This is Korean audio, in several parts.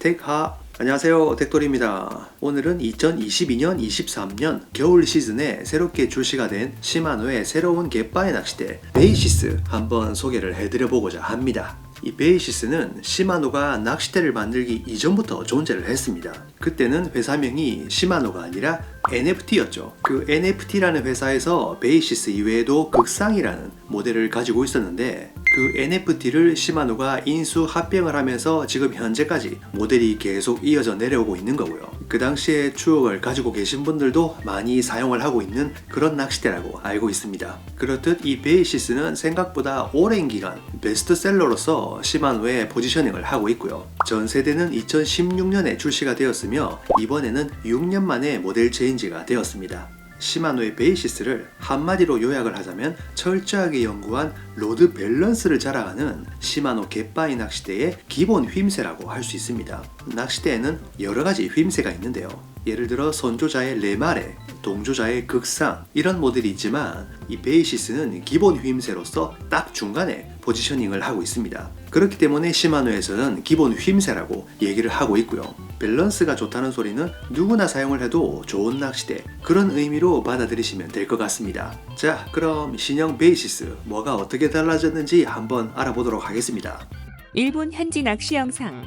텍하 안녕하세요, 텍돌입니다. 오늘은 2022년 23년 겨울 시즌에 새롭게 출시가 된 시마노의 새로운 갯바위 낚싯대 베이시스 한번 소개를 해드려보고자 합니다. 이 베이시스는 시마노가 낚싯대를 만들기 이전부터 존재를 했습니다. 그때는 회사명이 시마노가 아니라 NFT였죠. 그 NFT라는 회사에서 베이시스 이외에도 극상이라는 모델을 가지고 있었는데 그 NFT를 시마노가 인수 합병을 하면서 지금 현재까지 모델이 계속 이어져 내려오고 있는 거고요. 그 당시의 추억을 가지고 계신 분들도 많이 사용을 하고 있는 그런 낚싯대라고 알고 있습니다. 그렇듯 이 베이시스는 생각보다 오랜 기간 베스트셀러로서 시마노의 포지셔닝을 하고 있고요. 전 세대는 2016년에 출시가 되었으며 이번에는 6년 만에 모델 체인지가 되었습니다. 시마노의 베이시스를 한마디로 요약을 하자면 철저하게 연구한 로드 밸런스를 자랑하는 시마노 갯바위 낚싯대의 기본 휘임새라고 할 수 있습니다. 낚싯대에는 여러가지 휘임새가 있는데요. 예를 들어 선조자의 레마레, 동조자의 극상 이런 모델이 있지만 이 베이시스는 기본 휘임새로서 딱 중간에 포지셔닝을 하고 있습니다. 그렇기 때문에 시마노에서는 기본 휘임새라고 얘기를 하고 있고요. 밸런스가 좋다는 소리는 누구나 사용을 해도 좋은 낚싯대 그런 의미로 받아들이시면 될 것 같습니다. 자, 그럼 신형 베이시스 뭐가 어떻게 달라졌는지 한번 알아보도록 하겠습니다. 일본 현지 낚시 영상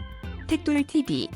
텍돌TV.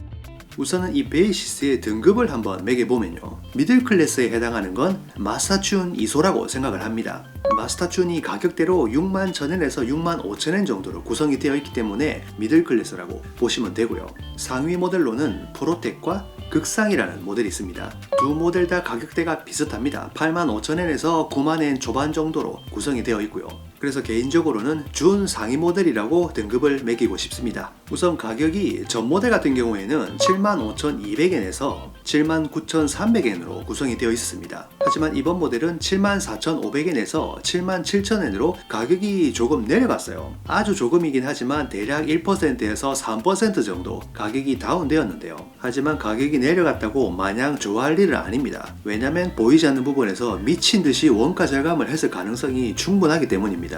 우선은 이 베이시스의 등급을 한번 매겨보면요, 미들 클래스에 해당하는 건 마스타춘 2소라고 생각을 합니다. 마스타춘이 가격대로 61,000엔에서 65,000엔 정도로 구성이 되어 있기 때문에 미들 클래스라고 보시면 되고요. 상위 모델로는 프로텍과 극상이라는 모델이 있습니다. 두 모델 다 가격대가 비슷합니다. 85,000엔에서 90,000엔 초반 정도로 구성이 되어 있고요. 그래서 개인적으로는 준 상위 모델이라고 등급을 매기고 싶습니다. 우선 가격이 전 모델 같은 경우에는 75,200엔에서 79,300엔으로 구성이 되어 있습니다. 하지만 이번 모델은 74,500엔에서 77,000엔으로 가격이 조금 내려갔어요. 아주 조금이긴 하지만 대략 1%에서 3% 정도 가격이 다운되었는데요. 하지만 가격이 내려갔다고 마냥 좋아할 일은 아닙니다. 왜냐면 보이지 않는 부분에서 미친듯이 원가 절감을 했을 가능성이 충분하기 때문입니다.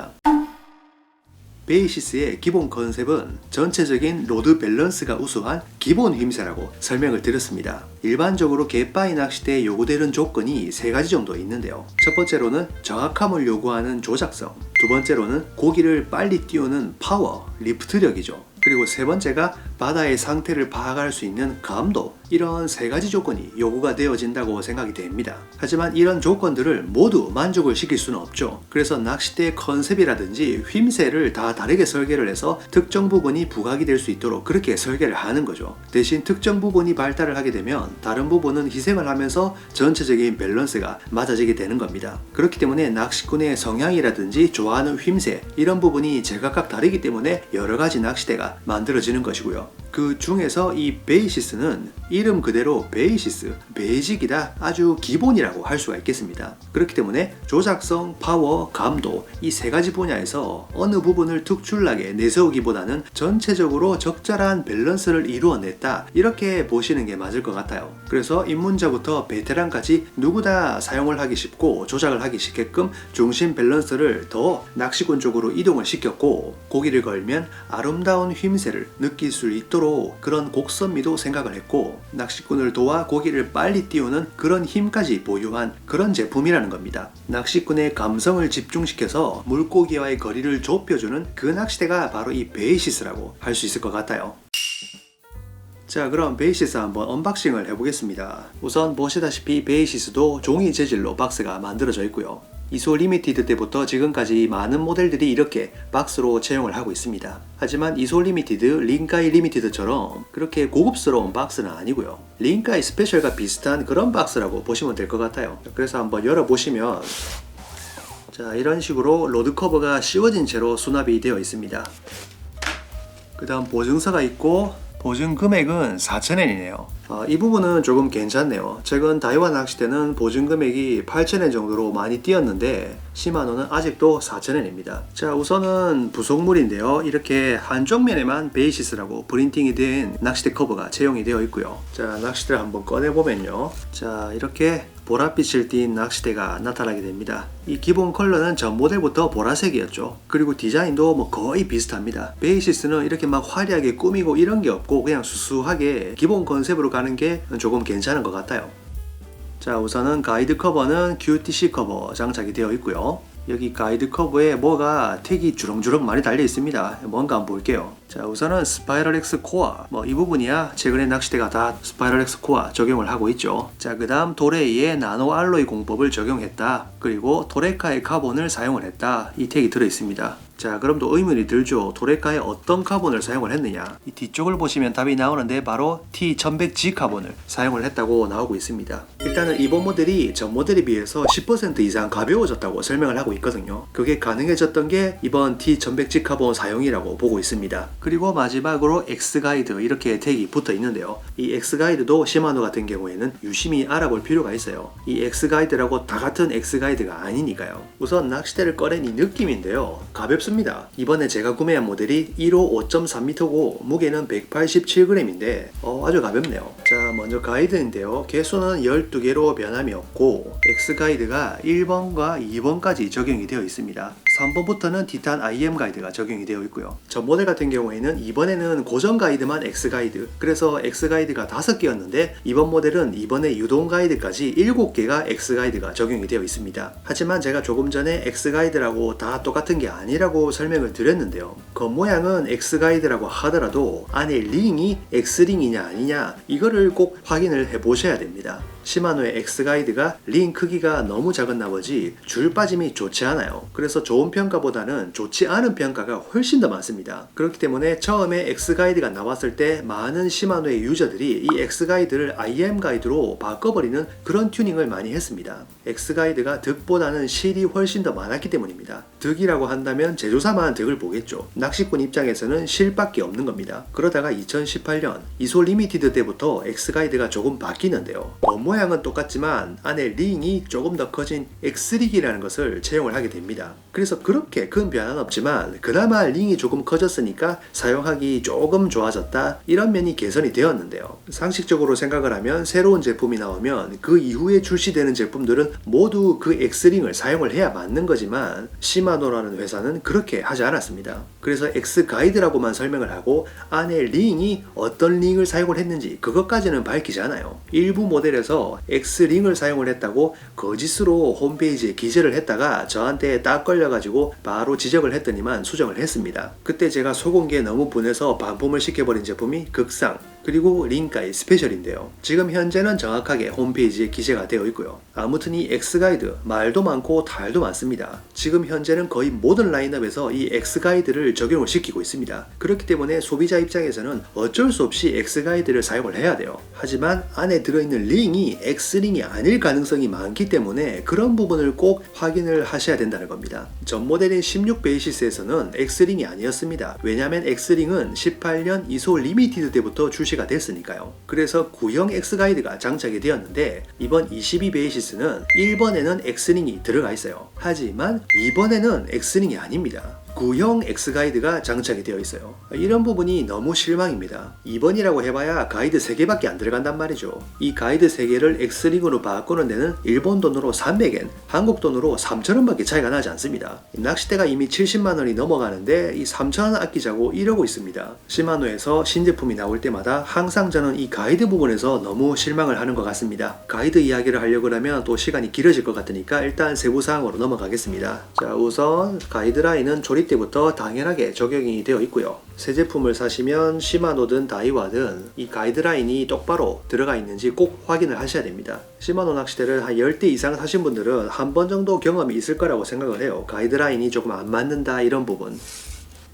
베이시스의 기본 컨셉은 전체적인 로드 밸런스가 우수한 기본 휘임새라고 설명을 드렸습니다. 일반적으로 갯바위 낚싯대에 요구되는 조건이 세 가지 정도 있는데요. 첫 번째로는 정확함을 요구하는 조작성, 두 번째로는 고기를 빨리 띄우는 파워, 리프트력이죠. 그리고 세 번째가 바다의 상태를 파악할 수 있는 감도, 이런 세 가지 조건이 요구가 되어진다고 생각이 됩니다. 하지만 이런 조건들을 모두 만족을 시킬 수는 없죠. 그래서 낚싯대의 컨셉이라든지 휘임새를 다 다르게 설계를 해서 특정 부분이 부각이 될 수 있도록 그렇게 설계를 하는 거죠. 대신 특정 부분이 발달을 하게 되면 다른 부분은 희생을 하면서 전체적인 밸런스가 맞아지게 되는 겁니다. 그렇기 때문에 낚시꾼의 성향이라든지 좋아하는 휘임새 이런 부분이 제각각 다르기 때문에 여러 가지 낚싯대가 만들어지는 것이고요. 그 중에서 이 베이시스는 이름 그대로 베이시스, 베이직이다, 아주 기본이라고 할 수가 있겠습니다. 그렇기 때문에 조작성, 파워, 감도 이 세 가지 분야에서 어느 부분을 특출나게 내세우기보다는 전체적으로 적절한 밸런스를 이루어냈다, 이렇게 보시는 게 맞을 것 같아요. 그래서 입문자부터 베테랑까지 누구 다 사용을 하기 쉽고 조작을 하기 쉽게끔 중심 밸런스를 더 낚시꾼 쪽으로 이동을 시켰고, 고기를 걸면 아름다운 휘임새를 느낄 수 있도록 그런 곡선미도 생각을 했고, 낚시꾼을 도와 고기를 빨리 띄우는 그런 힘까지 보유한 그런 제품이라는 겁니다. 낚시꾼의 감성을 집중시켜서 물고기와의 거리를 좁혀주는 그 낚싯대가 바로 이 베이시스라고 할 수 있을 것 같아요. 자, 그럼 베이시스 한번 언박싱을 해보겠습니다. 우선 보시다시피 베이시스도 종이 재질로 박스가 만들어져 있고요. 이소 리미티드 때부터 지금까지 많은 모델들이 이렇게 박스로 채용을 하고 있습니다. 하지만 이소 리미티드, 링카이 리미티드처럼 그렇게 고급스러운 박스는 아니고요. 링카이 스페셜과 비슷한 그런 박스라고 보시면 될 것 같아요. 그래서 한번 열어보시면, 자, 이런 식으로 로드 커버가 씌워진 채로 수납이 되어 있습니다. 그 다음 보증서가 있고, 보증 금액은 4,000엔이네요. 이 부분은 조금 괜찮네요. 최근 다이와 낚싯대는 보증 금액이 8,000엔 정도로 많이 뛰었는데 시마노는 아직도 4,000엔입니다. 자, 우선은 부속물인데요. 이렇게 한쪽 면에만 베이시스라고 프린팅이 된 낚싯대 커버가 채용이 되어 있고요. 자, 낚싯대를 한번 꺼내보면요. 자, 이렇게 보랏빛을 띤 낚싯대가 나타나게 됩니다. 이 기본 컬러는 전 모델부터 보라색이었죠. 그리고 디자인도 뭐 거의 비슷합니다. 베이시스는 이렇게 막 화려하게 꾸미고 이런 게 없고 그냥 수수하게 기본 컨셉으로 가는 게 조금 괜찮은 것 같아요. 자, 우선은 가이드 커버는 QTC 커버 장착이 되어 있고요. 여기 가이드 커버에 뭐가 택이 주렁주렁 많이 달려 있습니다. 뭔가 한번 볼게요. 자, 우선은 스파이럴X 코어, 이 부분이야 최근에 낚싯대가 다 스파이럴X 코어 적용을 하고 있죠. 자, 그 다음 도레이의 나노 알로이 공법을 적용했다. 그리고 도레카의 카본을 사용을 했다. 이 택이 들어 있습니다. 자, 그럼 또 의문이 들죠. 도레카의 어떤 카본을 사용을 했느냐. 이 뒤쪽을 보시면 답이 나오는데 바로 T1100G 카본을 사용을 했다고 나오고 있습니다. 일단은 이번 모델이 전 모델에 비해서 10% 이상 가벼워졌다고 설명을 하고 있거든요. 그게 가능해졌던 게 이번 T1100G 카본 사용이라고 보고 있습니다. 그리고 마지막으로 X가이드 이렇게 택이 붙어 있는데요. 이 X가이드도 시마노 같은 경우에는 유심히 알아볼 필요가 있어요. 이 X가이드라고 다 같은 X가이드가 아니니까요. 우선 낚싯대를 꺼낸 이 느낌인데요. 가볍습니다. 이번에 제가 구매한 모델이 1호 5.3m고 무게는 187g인데 아주 가볍네요. 자, 먼저 가이드인데요. 개수는 12개로 변함이 없고 X가이드가 1번과 2번까지 적용이 되어 있습니다. 3번부터는 티탄 IM 가이드가 적용이 되어 있고요. 전 모델 같은 경우에는 이번에는 고정 가이드만 X가이드, 그래서 X가이드가 5개였는데 이번 모델은 이번에 유동 가이드까지 7개가 X가이드가 적용이 되어 있습니다. 하지만 제가 조금 전에 X가이드라고 다 똑같은 게 아니라고 설명을 드렸는데요. 겉모양은 X가이드라고 하더라도 안에 링이 X링이냐 아니냐 이거를 꼭 확인을 해 보셔야 됩니다. 시마노의 X가이드가 링 크기가 너무 작은 나머지 줄 빠짐이 좋지 않아요. 그래서 좋은 평가보다는 좋지 않은 평가가 훨씬 더 많습니다. 그렇기 때문에 처음에 X가이드가 나왔을 때 많은 시마노의 유저들이 이 X가이드를 IM 가이드로 바꿔버리는 그런 튜닝을 많이 했습니다. X가이드가 득보다는 실이 훨씬 더 많았기 때문입니다. 득이라고 한다면 제조사만 득을 보겠죠. 낚시꾼 입장에서는 실밖에 없는 겁니다. 그러다가 2018년 이소 리미티드 때부터 X가이드가 조금 바뀌는데요. 모양은 똑같지만 안에 링이 조금 더 커진 X릭이라는 것을 채용을 하게 됩니다. 그래서 그렇게 큰 변화는 없지만 그나마 링이 조금 커졌으니까 사용하기 조금 좋아졌다, 이런 면이 개선이 되었는데요. 상식적으로 생각을 하면 새로운 제품이 나오면 그 이후에 출시되는 제품들은 모두 그 X링을 사용을 해야 맞는 거지만 시마노라는 회사는 그렇게 하지 않았습니다. 그래서 X가이드라고만 설명을 하고 안에 링이 어떤 링을 사용을 했는지 그것까지는 밝히지 않아요. 일부 모델에서 X링을 사용을 했다고 거짓으로 홈페이지에 기재를 했다가 저한테 딱 걸려가지고 바로 지적을 했더니만 수정을 했습니다. 그때 제가 속은 게 너무 분해서 반품을 시켜버린 제품이 극상 그리고 링가이 스페셜인데요. 지금 현재는 정확하게 홈페이지에 기재가 되어 있고요. 아무튼 이 X가이드 말도 많고 달도 많습니다. 지금 현재는 거의 모든 라인업에서 이 X가이드를 적용을 시키고 있습니다. 그렇기 때문에 소비자 입장에서는 어쩔 수 없이 X가이드를 사용을 해야 돼요. 하지만 안에 들어있는 링이 X링이 아닐 가능성이 많기 때문에 그런 부분을 꼭 확인을 하셔야 된다는 겁니다. 전 모델인 16 베이시스에서는 X링이 아니었습니다. 왜냐하면 X링은 18년 이소 리미티드 때부터 출시가 됐으니까요. 그래서 구형 X가이드가 장착이 되었는데 이번 22 베이시스는 1번에는 X링이 들어가 있어요. 하지만 2번에는 X링이 아닙니다. 구형 X가이드가 장착이 되어 있어요. 이런 부분이 너무 실망입니다. 2번이라고 해봐야 가이드 3개밖에 안 들어간단 말이죠. 이 가이드 3개를 X링으로 바꾸는 데는 일본 돈으로 300엔, 한국 돈으로 3,000원밖에 차이가 나지 않습니다. 낚싯대가 이미 70만원이 넘어가는데 이 3,000원 아끼자고 이러고 있습니다. 시마노에서 신제품이 나올 때마다 항상 저는 이 가이드 부분에서 너무 실망을 하는 것 같습니다. 가이드 이야기를 하려고 하면 또 시간이 길어질 것 같으니까 일단 세부사항으로 넘어가겠습니다. 자, 우선 가이드라인은 조립 때부터 당연하게 적용이 되어 있고요. 새 제품을 사시면 시마노든 다이와든 이 가이드라인이 똑바로 들어가 있는지 꼭 확인을 하셔야 됩니다. 시마노 낚싯대를 한 10대 이상 사신 분들은 한 번 정도 경험이 있을 거라고 생각을 해요. 가이드라인이 조금 안 맞는다 이런 부분.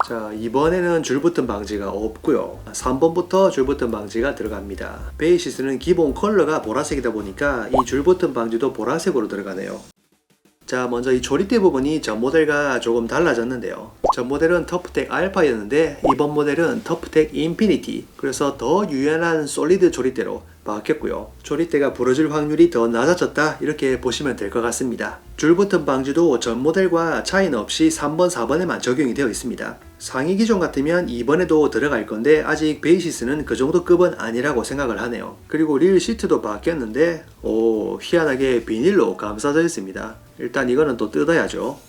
자, 이번에는 줄붙음 방지가 없고요. 3번부터 줄붙음 방지가 들어갑니다. 베이시스는 기본 컬러가 보라색이다 보니까 이 줄붙음 방지도 보라색으로 들어가네요. 자, 먼저 이 조립대 부분이 전 모델과 조금 달라졌는데요. 전 모델은 터프텍 알파였는데 이번 모델은 터프텍 인피니티, 그래서 더 유연한 솔리드 조립대로 바뀌었고요. 조립대가 부러질 확률이 더 낮아졌다, 이렇게 보시면 될 것 같습니다. 줄붙음 방지도 전 모델과 차이는 없이 3번, 4번에만 적용이 되어 있습니다. 상위 기종 같으면 이번에도 들어갈 건데 아직 베이시스는 그 정도 급은 아니라고 생각을 하네요. 그리고 릴 시트도 바뀌었는데 희한하게 비닐로 감싸져 있습니다. 일단 이거는 또 뜯어야죠.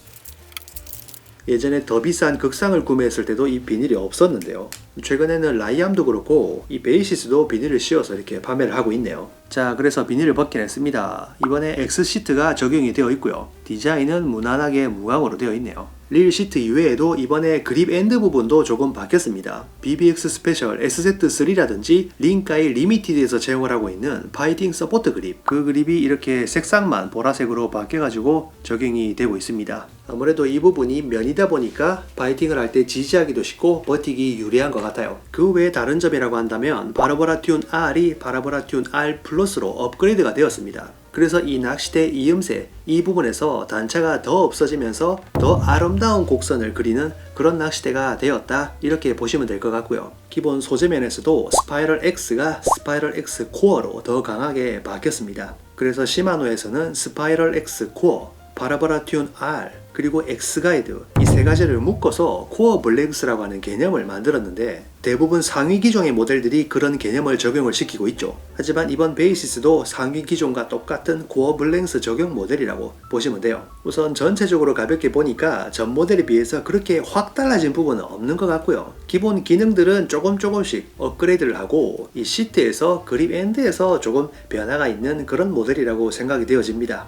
예전에 더 비싼 극상을 구매했을 때도 이 비닐이 없었는데요. 최근에는 라이암도 그렇고 이 베이시스도 비닐을 씌워서 이렇게 판매를 하고 있네요. 자, 그래서 비닐을 벗긴 했습니다. 이번에 X 시트가 적용이 되어 있고요. 디자인은 무난하게 무광으로 되어 있네요. 릴 시트 이외에도 이번에 그립 엔드 부분도 조금 바뀌었습니다. BBX 스페셜 SZ3라든지 링카이 리미티드에서 제공을 하고 있는 파이팅 서포트 그립, 그 그립이 이렇게 색상만 보라색으로 바뀌어가지고 적용이 되고 있습니다. 아무래도 이 부분이 면이다 보니까 파이팅을 할 때 지지하기도 쉽고 버티기 유리한 것 같아요. 그 외에 다른 점이라고 한다면 바라보라 튠 R이 바라보라 튠 R 플러스로 업그레이드가 되었습니다. 그래서 이 낚싯대 이음새 이 부분에서 단차가 더 없어지면서 더 아름다운 곡선을 그리는 그런 낚싯대가 되었다, 이렇게 보시면 될 것 같고요. 기본 소재면에서도 스파이럴 X가 스파이럴 X 코어로 더 강하게 바뀌었습니다. 그래서 시마노에서는 스파이럴 X 코어, 바라보라 튠 R, 그리고 X 가이드 이 세 가지를 묶어서 코어 블랙스라고 하는 개념을 만들었는데 대부분 상위 기종의 모델들이 그런 개념을 적용을 시키고 있죠. 하지만 이번 베이시스도 상위 기종과 똑같은 코어 블랙스 적용 모델이라고 보시면 돼요. 우선 전체적으로 가볍게 보니까 전 모델에 비해서 그렇게 확 달라진 부분은 없는 것 같고요. 기본 기능들은 조금씩 업그레이드를 하고 이 시트에서 그립 엔드에서 조금 변화가 있는 그런 모델이라고 생각이 되어집니다.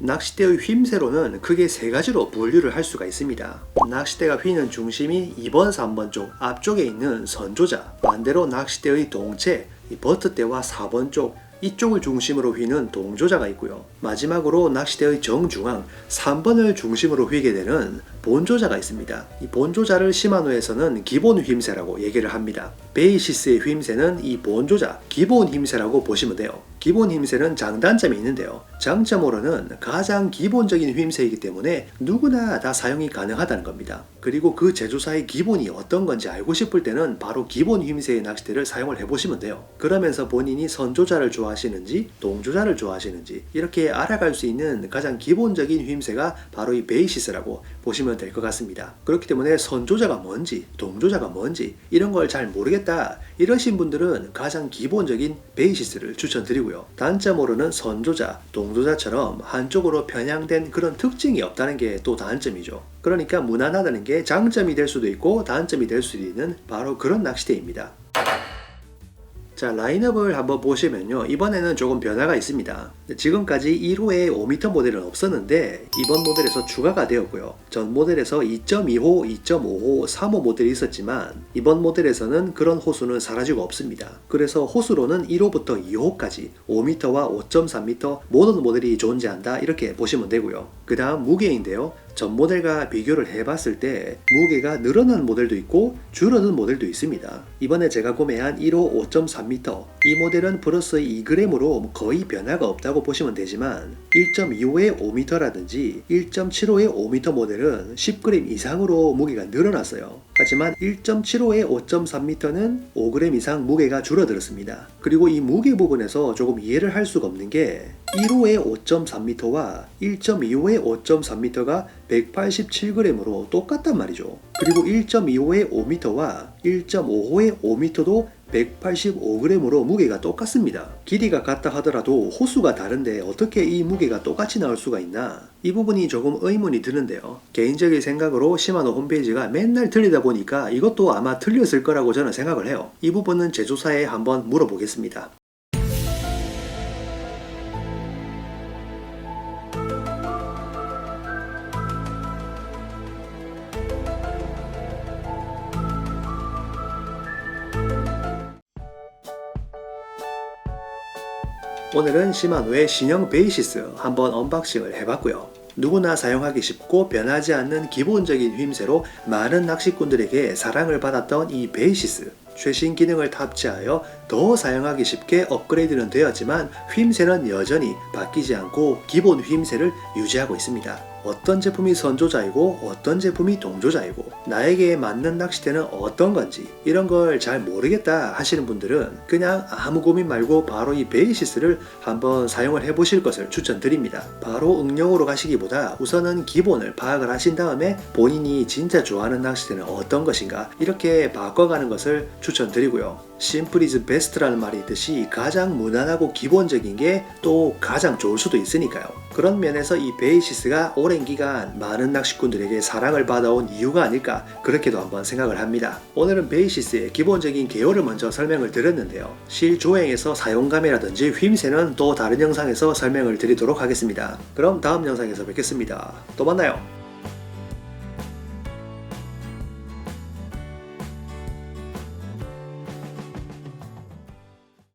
낚싯대의 휨새로는 크게 세 가지로 분류를 할 수가 있습니다. 낚싯대가 휘는 중심이 2번, 3번 쪽 앞쪽에 있는 선조자, 반대로 낚싯대의 동체, 이 버트대와 4번 쪽 이쪽을 중심으로 휘는 동조자가 있고요. 마지막으로 낚싯대의 정중앙 3번을 중심으로 휘게 되는 본조자가 있습니다. 이 본조자를 시마노에서는 기본 휨새라고 얘기를 합니다. 베이시스의 휨새는 이 본조자 기본 휨새라고 보시면 돼요. 기본 휨새는 장단점이 있는데요. 장점으로는 가장 기본적인 휨새이기 때문에 누구나 다 사용이 가능하다는 겁니다. 그리고 그 제조사의 기본이 어떤 건지 알고 싶을 때는 바로 기본 휨새의 낚싯대를 사용을 해보시면 돼요. 그러면서 본인이 선조자를 좋아하시는지 동조자를 좋아하시는지 이렇게 알아갈 수 있는 가장 기본적인 휨새가 바로 이 베이시스라고 보시면 될 것 같습니다. 그렇기 때문에 선조자가 뭔지 동조자가 뭔지 이런 걸 잘 모르겠다 이러신 분들은 가장 기본적인 베이시스를 추천드리고요. 단점으로는 선조자, 동조자처럼 한쪽으로 편향된 그런 특징이 없다는 게 또 단점이죠. 그러니까 무난하다는 게 장점이 될 수도 있고 단점이 될 수도 있는 바로 그런 낚싯대입니다. 자, 라인업을 한번 보시면요, 이번에는 조금 변화가 있습니다. 지금까지 1호에 5m 모델은 없었는데 이번 모델에서 추가가 되었고요. 전 모델에서 2.2호, 2.5호, 3호 모델이 있었지만 이번 모델에서는 그런 호수는 사라지고 없습니다. 그래서 호수로는 1호부터 2호까지 5m와 5.3m 모든 모델이 존재한다, 이렇게 보시면 되고요. 그 다음 무게인데요, 전 모델과 비교를 해봤을 때 무게가 늘어난 모델도 있고 줄어든 모델도 있습니다. 이번에 제가 구매한 1호 5.3m 이 모델은 플러스 2g으로 거의 변화가 없다고 보시면 되지만 1.25의 5m라든지 1.75의 5m 모델은 10g 이상으로 무게가 늘어났어요. 하지만 1.75의 5.3m는 5g 이상 무게가 줄어들었습니다. 그리고 이 무게 부분에서 조금 이해를 할 수가 없는 게 1호의 5.3m와 1.25의 5.3m가 187g으로 똑같단 말이죠. 그리고 1.25의 5m와 1.5호의 5m도 185g으로 무게가 똑같습니다. 길이가 같다 하더라도 호수가 다른데 어떻게 이 무게가 똑같이 나올 수가 있나? 이 부분이 조금 의문이 드는데요. 개인적인 생각으로 시마노 홈페이지가 맨날 틀리다 보니까 이것도 아마 틀렸을 거라고 저는 생각을 해요. 이 부분은 제조사에 한번 물어보겠습니다. 오늘은 시마노의 신형 베이시스 한번 언박싱을 해봤고요. 누구나 사용하기 쉽고 변하지 않는 기본적인 휨새로 많은 낚시꾼들에게 사랑을 받았던 이 베이시스, 최신 기능을 탑재하여 더 사용하기 쉽게 업그레이드는 되었지만 휨새는 여전히 바뀌지 않고 기본 휨새를 유지하고 있습니다. 어떤 제품이 선조자이고 어떤 제품이 동조자이고 나에게 맞는 낚싯대는 어떤 건지 이런 걸 잘 모르겠다 하시는 분들은 그냥 아무 고민 말고 바로 이 베이시스를 한번 사용을 해보실 것을 추천드립니다. 바로 응용으로 가시기보다 우선은 기본을 파악을 하신 다음에 본인이 진짜 좋아하는 낚싯대는 어떤 것인가 이렇게 바꿔가는 것을 추천드리고요. 심플 이즈 베스트라는 말이 있듯이 가장 무난하고 기본적인 게 또 가장 좋을 수도 있으니까요. 그런 면에서 이 베이시스가 오랜 기간 많은 낚시꾼들에게 사랑을 받아온 이유가 아닐까 그렇게도 한번 생각을 합니다. 오늘은 베이시스의 기본적인 개요를 먼저 설명을 드렸는데요. 실조행에서 사용감이라든지 휘임새는 또 다른 영상에서 설명을 드리도록 하겠습니다. 그럼 다음 영상에서 뵙겠습니다. 또 만나요.